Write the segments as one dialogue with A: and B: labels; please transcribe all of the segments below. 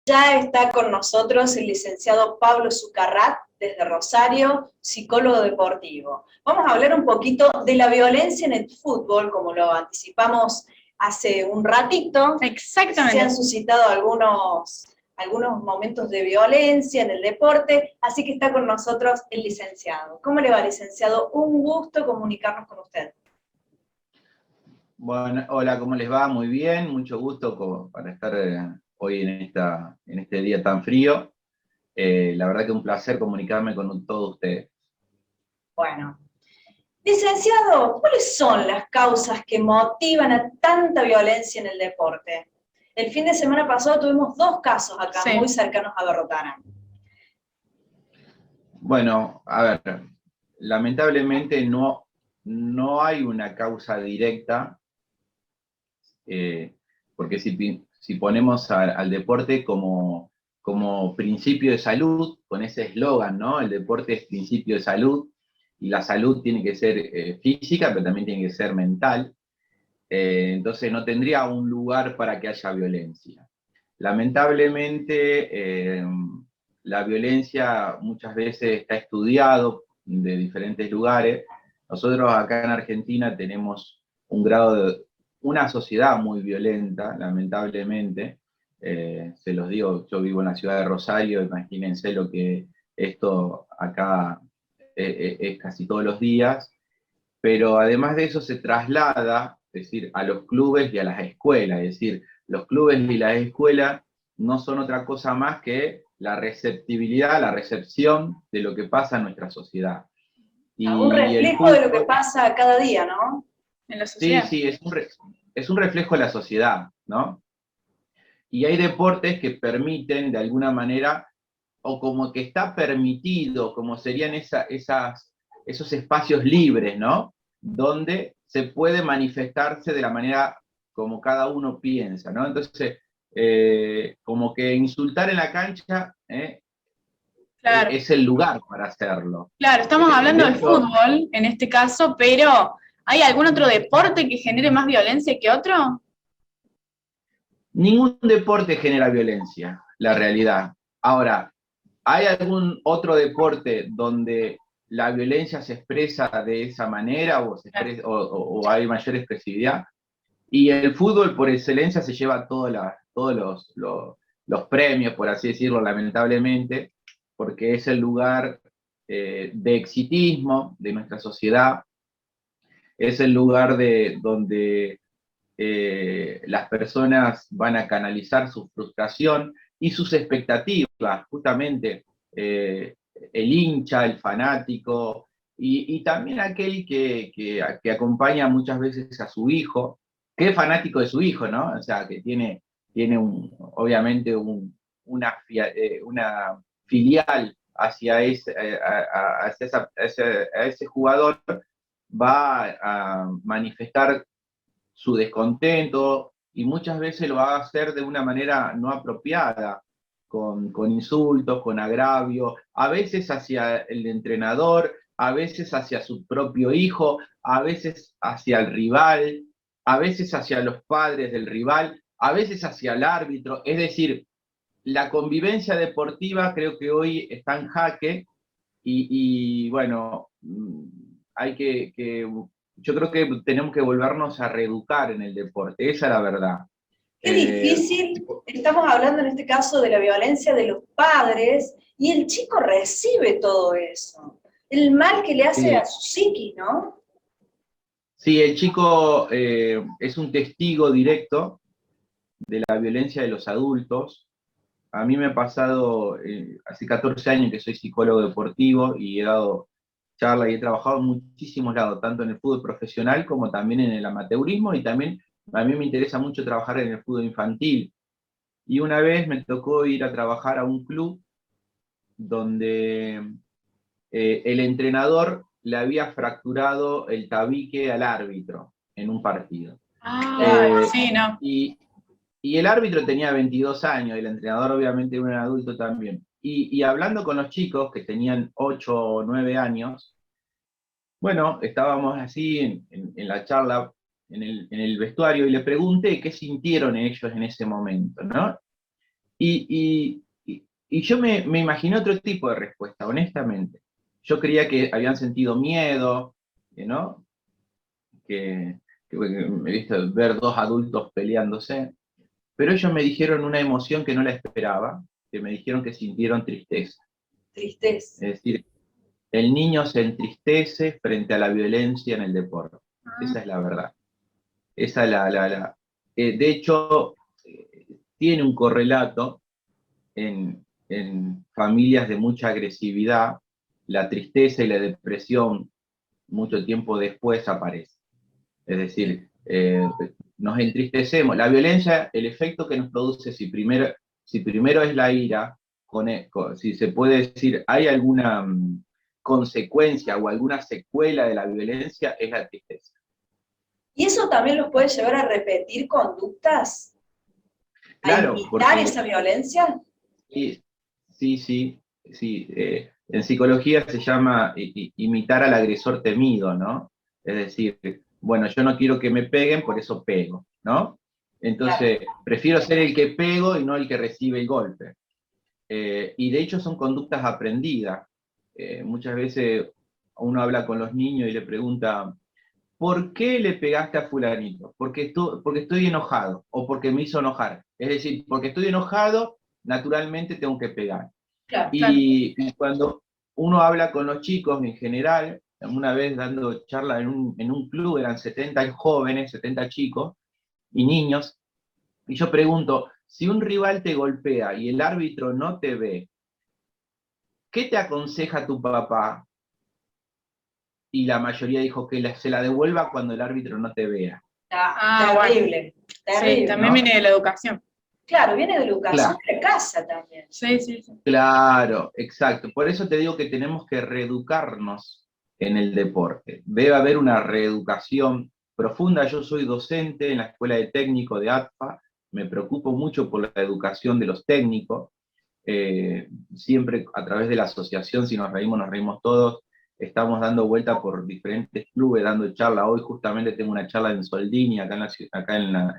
A: Ya está con nosotros el licenciado Pablo Zucarrat, desde Rosario, psicólogo deportivo. Vamos a hablar un poquito de la violencia en el fútbol, como lo anticipamos hace un ratito.
B: Exactamente.
A: Se han suscitado algunos momentos de violencia en el deporte, así que está con nosotros el licenciado. ¿Cómo le va, licenciado? Un gusto comunicarnos con usted.
C: Bueno, hola, ¿cómo les va? Muy bien, mucho gusto para estar hoy en este día tan frío. La verdad que un placer comunicarme con todos ustedes.
A: Bueno, licenciado, ¿cuáles son las causas que motivan a tanta violencia en el deporte? El fin de semana pasado tuvimos 2 casos acá,
B: Sí.
A: muy cercanos a Berrotana.
C: Bueno, a ver, lamentablemente no hay una causa directa, porque si ponemos al deporte como principio de salud, con ese eslogan, ¿no? El deporte es principio de salud, y la salud tiene que ser física, pero también tiene que ser mental. Entonces no tendría un lugar para que haya violencia. Lamentablemente, la violencia muchas veces está estudiado de diferentes lugares. Nosotros acá en Argentina tenemos una sociedad muy violenta, lamentablemente. Se los digo, yo vivo en la ciudad de Rosario, imagínense lo que esto acá es casi todos los días, pero además de eso se traslada, es decir, a los clubes y a las escuelas, es decir, los clubes y las escuelas no son otra cosa más que la receptibilidad, la recepción de lo que pasa en nuestra sociedad.
A: Un
C: Y el
A: reflejo de lo que
C: fútbol,
A: pasa cada día, ¿no?
B: En la
C: sí,
B: sociedad.
C: sí, es un reflejo de la sociedad, ¿no? Y hay deportes que permiten, de alguna manera, o como que está permitido, como serían esos espacios libres, ¿no? Donde se puede manifestarse de la manera como cada uno piensa, ¿no? Entonces, como que insultar en la cancha
B: Claro,
C: es el lugar para hacerlo.
B: claro, estamos hablando
C: De
B: del
C: hecho,
B: fútbol en este caso, pero ¿hay algún otro deporte que genere más violencia que otro?
C: ningún deporte genera violencia, la realidad. Ahora, ¿hay algún otro deporte donde la violencia se expresa de esa manera o hay mayor expresividad? Y el fútbol por excelencia se lleva todos los premios, por así decirlo, lamentablemente, porque es el lugar de exitismo de nuestra sociedad, es el lugar donde las personas van a canalizar su frustración y sus expectativas, justamente el hincha, el fanático, y también aquel que acompaña muchas veces a su hijo, que es fanático de su hijo, ¿no? O sea, que tiene obviamente una filial hacia ese jugador, va a manifestar su descontento, y muchas veces lo va a hacer de una manera no apropiada, con insultos, con agravio, a veces hacia el entrenador, a veces hacia su propio hijo, a veces hacia el rival, a veces hacia los padres del rival, a veces hacia el árbitro. Es decir, la convivencia deportiva creo que hoy está en jaque, y bueno, yo creo que tenemos que volvernos a reeducar en el deporte, esa es la verdad.
A: Qué difícil, estamos hablando en este caso de la violencia de los padres, y el chico recibe todo eso. El mal que le hace a
C: Sí,
A: su psiquis, ¿no?
C: sí, el chico es un testigo directo de la violencia de los adultos. A mí me ha pasado, hace 14 años que soy psicólogo deportivo y he dado charla y he trabajado en muchísimos lados, tanto en el fútbol profesional como también en el amateurismo, y también a mí me interesa mucho trabajar en el fútbol infantil. Y una vez me tocó ir a trabajar a un club donde el entrenador le había fracturado el tabique al árbitro en un partido.
B: Ah,
C: Eh,
B: sí, no.
C: y el árbitro tenía 22 años, y el entrenador obviamente era un adulto también. Y hablando con los chicos que tenían 8 o 9 años, bueno, estábamos así en la charla, en el vestuario, y le pregunté qué sintieron ellos en ese momento, ¿no? Y yo me imaginé otro tipo de respuesta, honestamente. Yo creía que habían sentido miedo, ¿no? Que he visto ver dos adultos peleándose, pero ellos me dijeron una emoción que no la esperaba, que me dijeron que sintieron tristeza.
A: Tristeza.
C: Es decir, el niño se entristece frente a la violencia en el deporte.
B: Ah,
C: Esa es la verdad. Esa es de hecho, tiene un correlato en familias de mucha agresividad, la tristeza y la depresión mucho tiempo después aparece. Es decir, nos entristecemos. La violencia, el efecto que nos produce, si primero es la ira, si se puede decir, hay alguna consecuencia o alguna secuela de la violencia, es la tristeza.
A: ¿Y eso también los puede llevar a repetir conductas? ¿A
C: Claro,
A: imitar
C: porque
A: esa violencia?
C: sí, sí, sí, sí. En psicología se llama imitar al agresor temido, ¿no? Es decir, bueno, yo no quiero que me peguen, por eso pego, ¿no?
A: Claro.
C: Entonces, prefiero ser el que pego y no el que recibe el golpe. Y de hecho son conductas aprendidas. Muchas veces uno habla con los niños y le pregunta, ¿por qué le pegaste a fulanito? Porque estoy enojado o porque me hizo enojar. Es decir, porque estoy enojado, naturalmente tengo que pegar.
A: Claro.
B: claro.
C: Y cuando uno habla con los chicos en general, una vez dando charla en un club, eran 70 jóvenes, 70 chicos y niños, y yo pregunto, si un rival te golpea y el árbitro no te ve, ¿qué te aconseja tu papá? Y la mayoría dijo que se la devuelva cuando el árbitro no te vea,
A: Terrible,
B: bueno.
A: terrible.
B: Sí, también
C: ¿no?
B: viene de la educación.
A: Claro, viene de educación
C: Claro,
A: de casa también.
B: Sí, sí, sí.
C: claro, exacto. Por eso te digo que tenemos que reeducarnos en el deporte. Debe haber una reeducación profunda. Yo soy docente en la Escuela de Técnico de ATFA, me preocupo mucho por la educación de los técnicos. Siempre a través de la asociación, si nos reímos todos, estamos dando vuelta por diferentes clubes, dando charla. Hoy justamente tengo una charla en Soldini, acá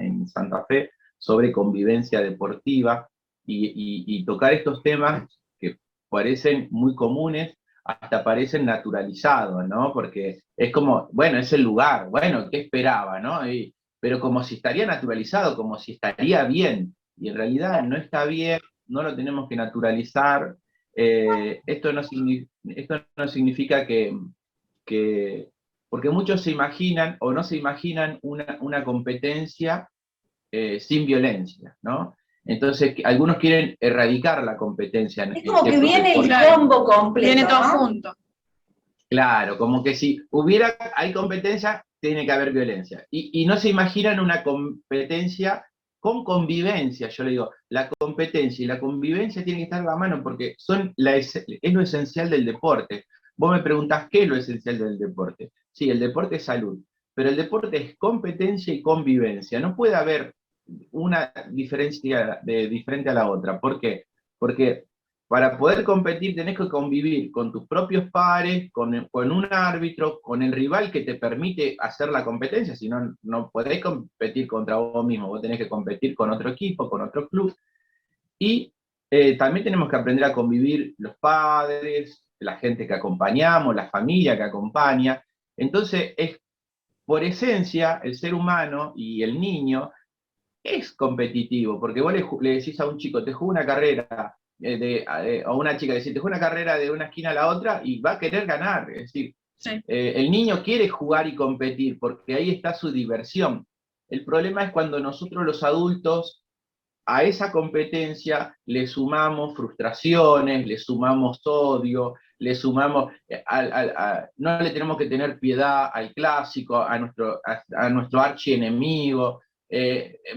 C: en Santa Fe, sobre convivencia deportiva y tocar estos temas que parecen muy comunes, hasta parecen naturalizados, ¿no? Porque es como, bueno, es el lugar, bueno, ¿qué esperaba, no? Pero como si estaría naturalizado, como si estaría bien, y en realidad no está bien, no lo tenemos que naturalizar. Esto no significa porque muchos se imaginan o no se imaginan una competencia sin violencia, ¿no? Entonces, algunos quieren erradicar la competencia
A: Es
C: en
A: como que
C: ciertos
A: viene el
C: deportes.
A: combo completo,
B: Viene todo
A: ¿no?
B: junto.
C: Claro, como que si hay competencia, tiene que haber violencia. Y no se imaginan una competencia con convivencia, yo le digo, la competencia y la convivencia tienen que estar a la mano porque es lo esencial del deporte. Vos me preguntás, ¿qué es lo esencial del deporte? Sí, el deporte es salud, pero el deporte es competencia y convivencia. No puede haber una diferencia diferente a la otra. ¿Por qué? Porque para poder competir tenés que convivir con tus propios pares, con un árbitro, con el rival que te permite hacer la competencia, si no, no podés competir contra vos mismo, vos tenés que competir con otro equipo, con otro club. Y también tenemos que aprender a convivir los padres, la gente que acompañamos, la familia que acompaña. Entonces, por esencia, el ser humano y el niño es competitivo, porque vos le decís a un chico, te juego una carrera, a una chica, decís, te juego una carrera de una esquina a la otra y va a querer ganar. Es decir,
B: Sí.
C: el niño quiere jugar y competir porque ahí está su diversión. El problema es cuando nosotros los adultos a esa competencia le sumamos frustraciones, le sumamos odio, le sumamos, no le tenemos que tener piedad al clásico, a nuestro archienemigo,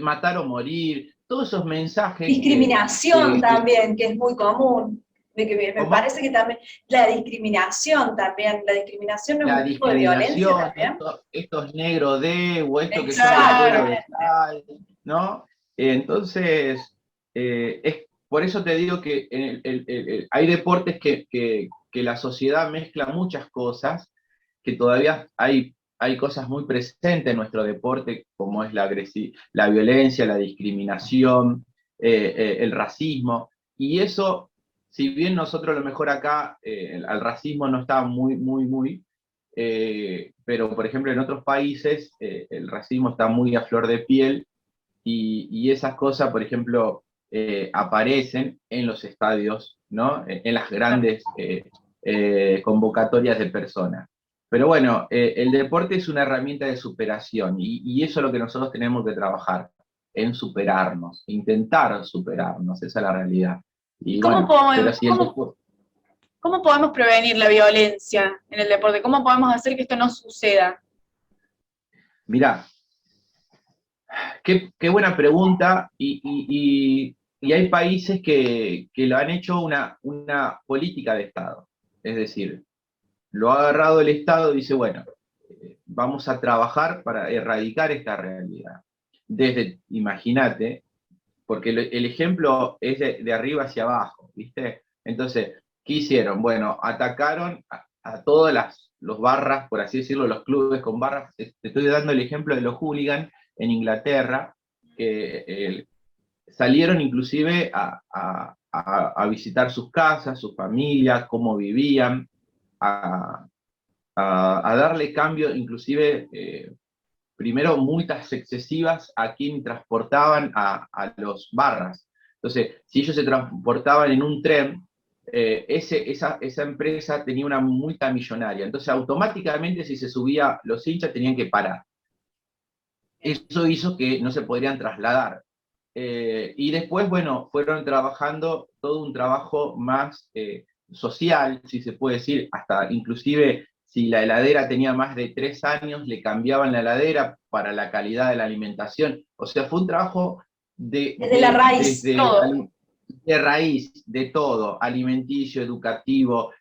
C: matar o morir, todos esos mensajes
A: Discriminación también, que es muy común. Me
C: ¿cómo?
A: parece que también la discriminación también, la discriminación es
C: La
A: un tipo de violencia
C: discriminación,
A: también.
C: esto es negro de, o esto que son de la escuela de
A: Exactamente.
C: tal, ¿no? Entonces, por eso te digo que hay deportes que la sociedad mezcla muchas cosas, que todavía hay cosas muy presentes en nuestro deporte, como es la violencia, la discriminación, el racismo, y eso, si bien nosotros a lo mejor acá al racismo no está pero por ejemplo en otros países el racismo está muy a flor de piel, y esas cosas, por ejemplo, aparecen en los estadios, ¿no? En las grandes convocatorias de personas. Pero bueno, el deporte es una herramienta de superación, y eso es lo que nosotros tenemos que trabajar, en superarnos, intentar superarnos, esa es la realidad.
B: ¿Y
C: Y
B: cómo
C: bueno, pero
B: podemos,
C: si el deporte...
B: cómo podemos prevenir la violencia en el deporte? ¿Cómo podemos hacer que esto no suceda?
C: Mirá, qué buena pregunta, y hay países que lo han hecho una política de Estado. Es decir, lo ha agarrado el Estado y dice, bueno, vamos a trabajar para erradicar esta realidad. Desde, imagínate, porque el ejemplo es de arriba hacia abajo, ¿viste? Entonces, ¿qué hicieron? Bueno, atacaron a todas los barras, por así decirlo, los clubes con barras. Te estoy dando el ejemplo de los hooligans en Inglaterra, que salieron inclusive a visitar sus casas, sus familias, cómo vivían, a, a darle cambio, inclusive, primero multas excesivas a quien transportaban a los barras. Entonces, si ellos se transportaban en un tren, esa empresa tenía una multa millonaria. Entonces, automáticamente, si se subía los hinchas, tenían que parar. Eso hizo que no se podrían trasladar. Y después, bueno, fueron trabajando todo un trabajo más social, si se puede decir, hasta inclusive si la heladera tenía más de 3 años, le cambiaban la heladera para la calidad de la alimentación. O sea, fue un trabajo
A: Desde la raíz, todo.
C: de raíz, de todo, alimenticio, educativo,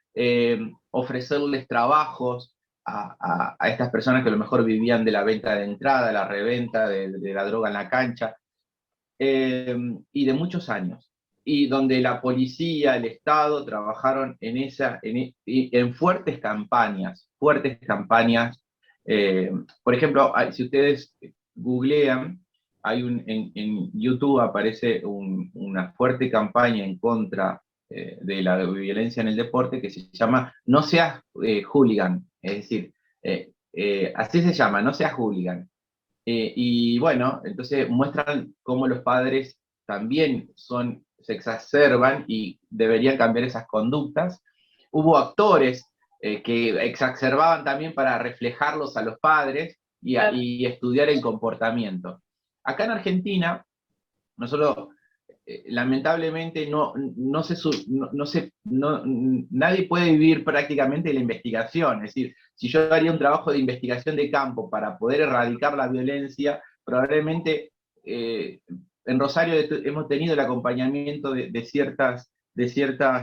C: ofrecerles trabajos a estas personas que a lo mejor vivían de la venta de entrada, la reventa de la droga en la cancha, y de muchos años, y donde la policía, el Estado trabajaron en fuertes campañas. Por ejemplo, si ustedes googlean, en YouTube aparece una fuerte campaña en contra de la violencia en el deporte, que se llama No seas hooligan, es decir, así se llama, No seas hooligan. Y bueno, entonces muestran cómo los padres también se exacerban y deberían cambiar esas conductas. Hubo actores que exacerbaban también para reflejarlos a los padres y estudiar el comportamiento. Acá en Argentina, nosotros lamentablemente nadie puede vivir prácticamente de la investigación. Es decir, si yo haría un trabajo de investigación de campo para poder erradicar la violencia, probablemente en Rosario hemos tenido el acompañamiento de ciertas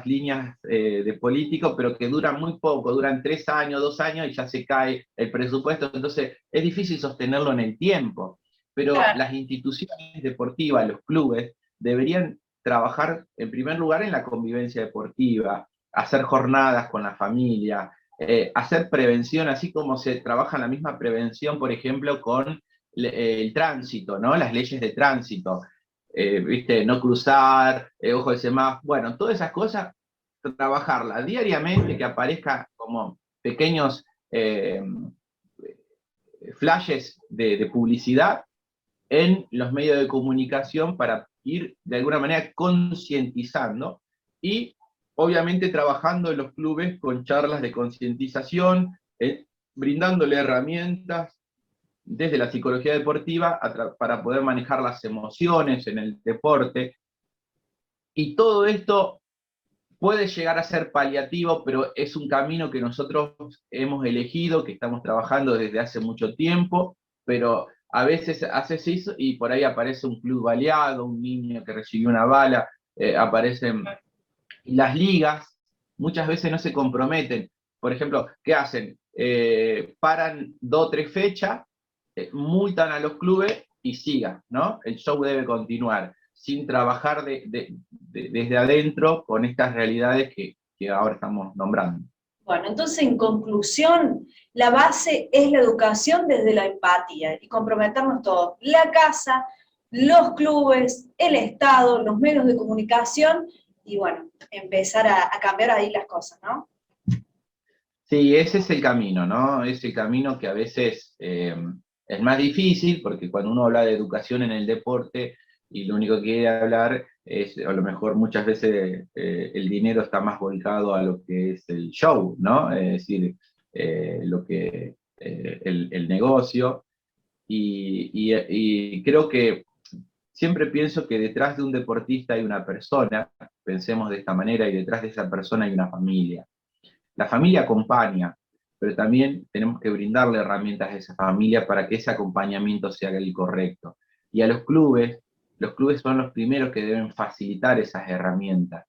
C: líneas de políticos, pero que duran muy poco, duran 3 años, 2 años y ya se cae el presupuesto, entonces es difícil sostenerlo en el tiempo. Pero las instituciones deportivas, los clubes, deberían trabajar en primer lugar en la convivencia deportiva, hacer jornadas con la familia, hacer prevención, así como se trabaja en la misma prevención, por ejemplo, con el tránsito, ¿no? Las leyes de tránsito, ¿viste? No cruzar, ojo de semáforo, bueno, todas esas cosas, trabajarlas diariamente, que aparezca como pequeños flashes de publicidad en los medios de comunicación para ir de alguna manera concientizando, y obviamente trabajando en los clubes con charlas de concientización, brindándole herramientas desde la psicología deportiva para poder manejar las emociones en el deporte. Y todo esto puede llegar a ser paliativo, pero es un camino que nosotros hemos elegido, que estamos trabajando desde hace mucho tiempo, pero a veces haces eso y por ahí aparece un club baleado, un niño que recibió una bala, aparecen... Y las ligas muchas veces no se comprometen. Por ejemplo, ¿qué hacen? Paran 2 o 3 fechas, multan a los clubes y sigan, ¿no? El show debe continuar, sin trabajar desde adentro con estas realidades que ahora estamos nombrando.
A: Bueno, entonces en conclusión, la base es la educación desde la empatía y comprometernos todos. La casa los clubes, el Estado, los medios de comunicación, y bueno, empezar a cambiar ahí las cosas, ¿no?
C: Sí, ese es el camino, ¿no? Es el camino que a veces es más difícil, porque cuando uno habla de educación en el deporte y lo único que quiere hablar es, a lo mejor muchas veces el dinero está más volcado a lo que es el show, ¿no? Es decir, el negocio. Y creo que siempre pienso que detrás de un deportista hay una persona, pensemos de esta manera, y detrás de esa persona hay una familia. La familia acompaña, pero también tenemos que brindarle herramientas a esa familia para que ese acompañamiento sea el correcto. Y a los clubes son los primeros que deben facilitar esas herramientas.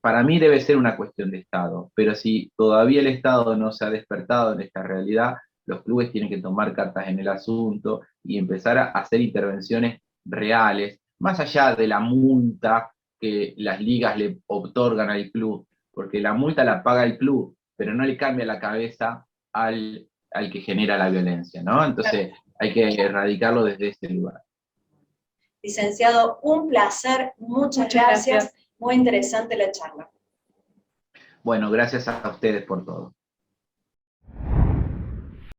C: Para mí debe ser una cuestión de Estado, pero si todavía el Estado no se ha despertado en esta realidad, los clubes tienen que tomar cartas en el asunto y empezar a hacer intervenciones reales, más allá de la multa que las ligas le otorgan al club, porque la multa la paga el club, pero no le cambia la cabeza al que genera la violencia, ¿no? Entonces hay que erradicarlo desde ese lugar.
A: Licenciado, un placer, muchas gracias. Muy interesante la charla.
C: Bueno, gracias a ustedes por todo.